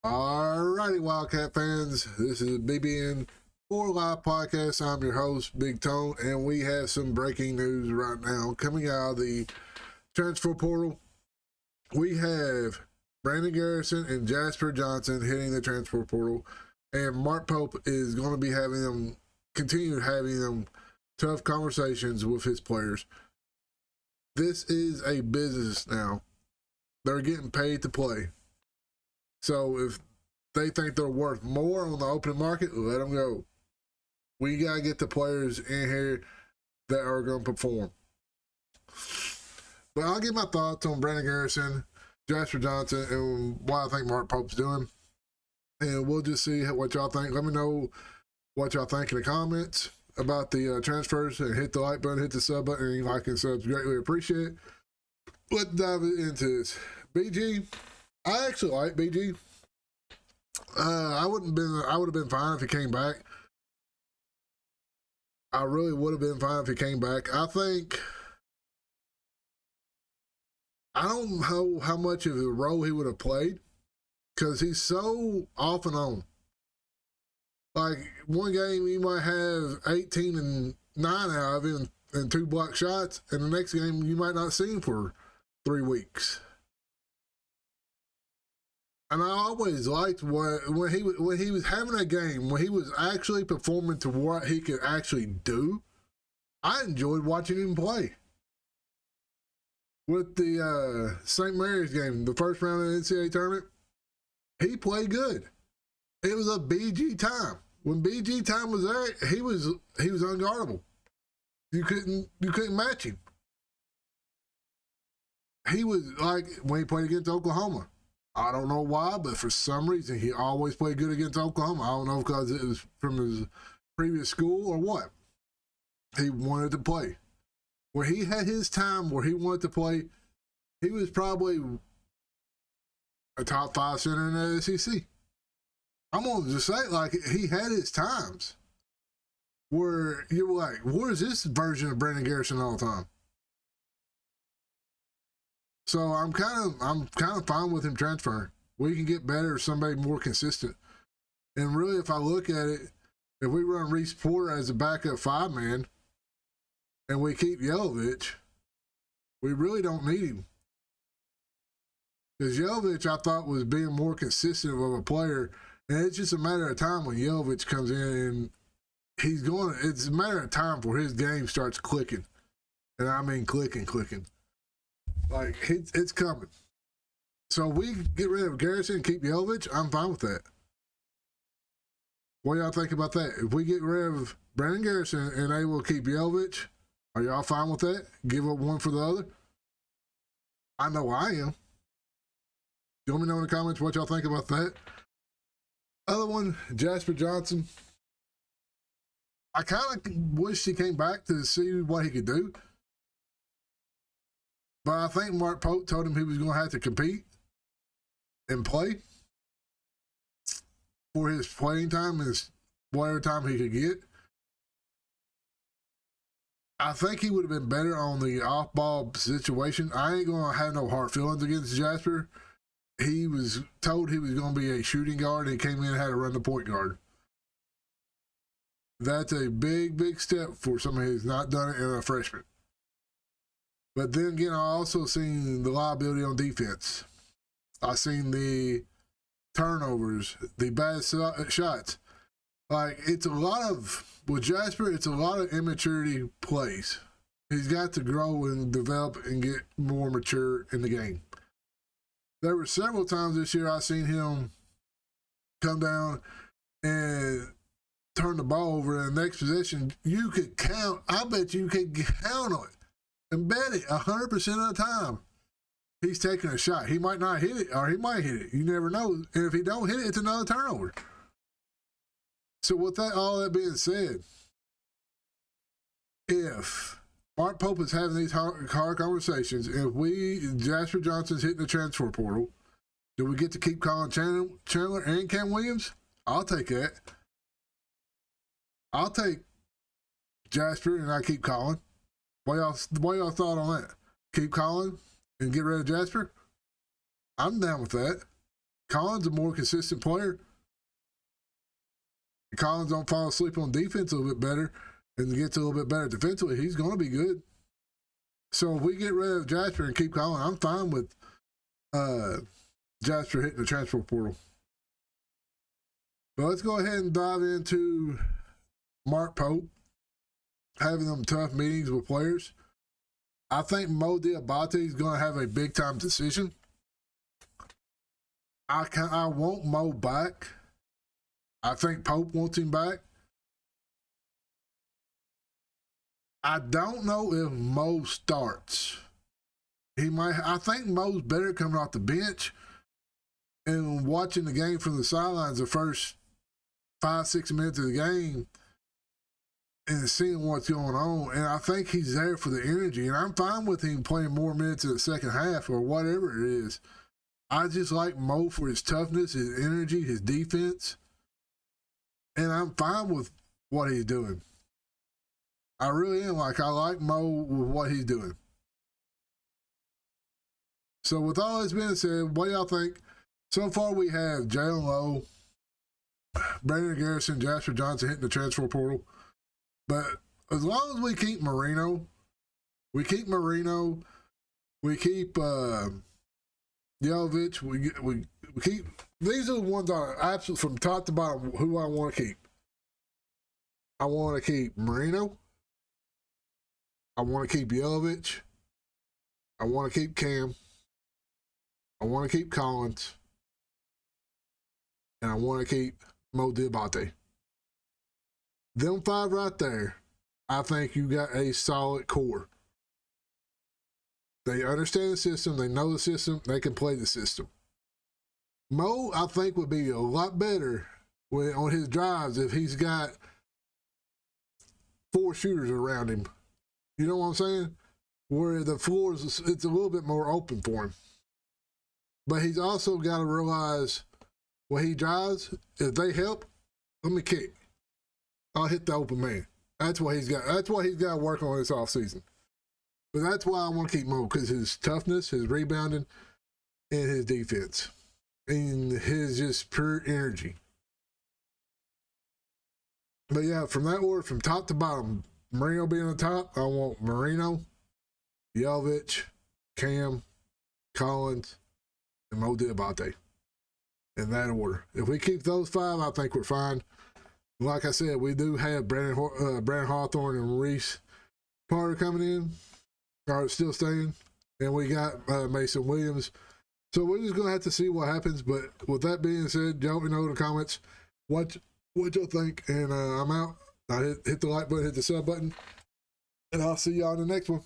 Alrighty, Wildcat fans. This is BBN for Live Podcast. I'm your host, Big Tone, and we have some breaking news right now coming out of the transfer portal. We have Brandon Garrison and Jasper Johnson hitting the transfer portal, and Mark Pope is going to be continue having them tough conversations with his players. This is a business now. They're getting paid to play. So if they think they're worth more on the open market, let them go. We got to get the players in here that are going to perform. But I'll give my thoughts on Brandon Garrison, Jasper Johnson, and what I think Mark Pope's doing. And we'll just see what y'all think. Let me know what y'all think in the comments about the transfers, and hit the like button, hit the sub button, and like and subs. Greatly appreciate it. Let's dive into this. BG, I actually like BG. I would have been fine if he came back. I really would have been fine if he came back. I don't know how much of a role he would have played, because he's so off and on. Like, one game you might have 18 and 9 out of him and 2 block shots, and the next game you might not see him for 3 weeks. And I always liked when he was having a game, when he was actually performing to what he could actually do. I enjoyed watching him play. With the St. Mary's game, the first round of the NCAA tournament, he played good. It was a BG time. When BG time was there, he was unguardable. You couldn't match him. He was like when he played against Oklahoma. I don't know why, but for some reason, he always played good against Oklahoma. I don't know because it was from his previous school or what. He wanted to play. When he had his time where he wanted to play, he was probably a top 5 center in the SEC. I'm going to just say, like, he had his times where you were like, where's this version of Brandon Garrison all the time? So I'm kind of fine with him transferring. We can get better, somebody more consistent. And really, if I look at it, if we run Reese Porter as a backup 5-man and we keep Yelovich, we really don't need him. Because Yelovich, I thought, was being more consistent of a player, and it's just a matter of time when Yelovich comes in and it's a matter of time before his game starts clicking. And I mean clicking. Like, it's coming. So we get rid of Garrison and keep Yelovich, I'm fine with that. What do y'all think about that? If we get rid of Brandon Garrison and they will keep Yelovich, are y'all fine with that? Give up one for the other? I know I am. You let me know in the comments what y'all think about that. Other one, Jasper Johnson. I kind of wish he came back to see what he could do. But I think Mark Pope told him he was going to have to compete and play for his playing time and whatever time he could get. I think he would have been better on the off-ball situation. I ain't going to have no hard feelings against Jasper. He was told he was going to be a shooting guard, and he came in and had to run the point guard. That's a big, big step for somebody who's not done it in a freshman. But then again, I also seen the liability on defense. I seen the turnovers, the bad shots. Like, it's a lot of, with Jasper, it's a lot of immaturity plays. He's got to grow and develop and get more mature in the game. There were several times this year I seen him come down and turn the ball over in the next possession. You could count, I bet you could count on it and bet it 100% of the time he's taking a shot. He might not hit it, or he might hit it. You never know. And if he don't hit it, it's another turnover. So with that, all that being said, if Mark Pope is having these hard conversations, if Jasper Johnson's hitting the transfer portal, do we get to keep calling Chandler and Cam Williams? I'll take that. I'll take Jasper and I keep calling. What y'all thought on that? Keep calling and get rid of Jasper? I'm down with that. Collins a more consistent player. Collins don't fall asleep on defense a little bit better and gets a little bit better defensively, he's going to be good. So if we get rid of Jasper and keep Collins, I'm fine with Jasper hitting the transfer portal. But let's go ahead and dive into Mark Pope having them tough meetings with players. I think Mo Diabate is going to have a big-time decision. I want Mo back. I think Pope wants him back. I don't know if Mo starts. I think Mo's better coming off the bench and watching the game from the sidelines the first 5-6 minutes of the game and seeing what's going on. And I think he's there for the energy. And I'm fine with him playing more minutes in the second half or whatever it is. I just like Mo for his toughness, his energy, his defense. And I'm fine with what he's doing. I really am. I like Mo with what he's doing. So with all this being said, what do y'all think? So far we have Jalen Lowe, Brandon Garrison, Jasper Johnson hitting the transfer portal. But as long as we keep Marino, we keep Yelovich, we keep, these are the ones that are absolutely from top to bottom who I want to keep. I want to keep Marino. I want to keep Yelovich. I want to keep Cam. I want to keep Collins. And I want to keep Mo Diabate. Them 5 right there, I think you got a solid core. They understand the system. They know the system. They can play the system. Mo, I think, would be a lot better on his drives if he's got 4 shooters around him. You know what I'm saying? Where the floor is, it's a little bit more open for him. But he's also got to realize when he drives, if they help, let me kick. I'll hit the open man. That's what he's got. That's what he's got to work on this offseason. But that's why I want to keep Mo, because his toughness, his rebounding, and his defense, and his just pure energy. But yeah, from that order, from top to bottom, Marino being on top, I want Marino, Yelovich, Cam, Collins, and Mo Diabate. In that order. If we keep those 5, I think we're fine. Like I said, we do have Brandon Hawthorne and Reese Carter coming in, are still staying, and we got Mason Williams. So we're just gonna have to see what happens. But with that being said, y'all let me know in the comments what y'all think, and I'm out. I hit the like button, hit the sub button, and I'll see y'all in the next one.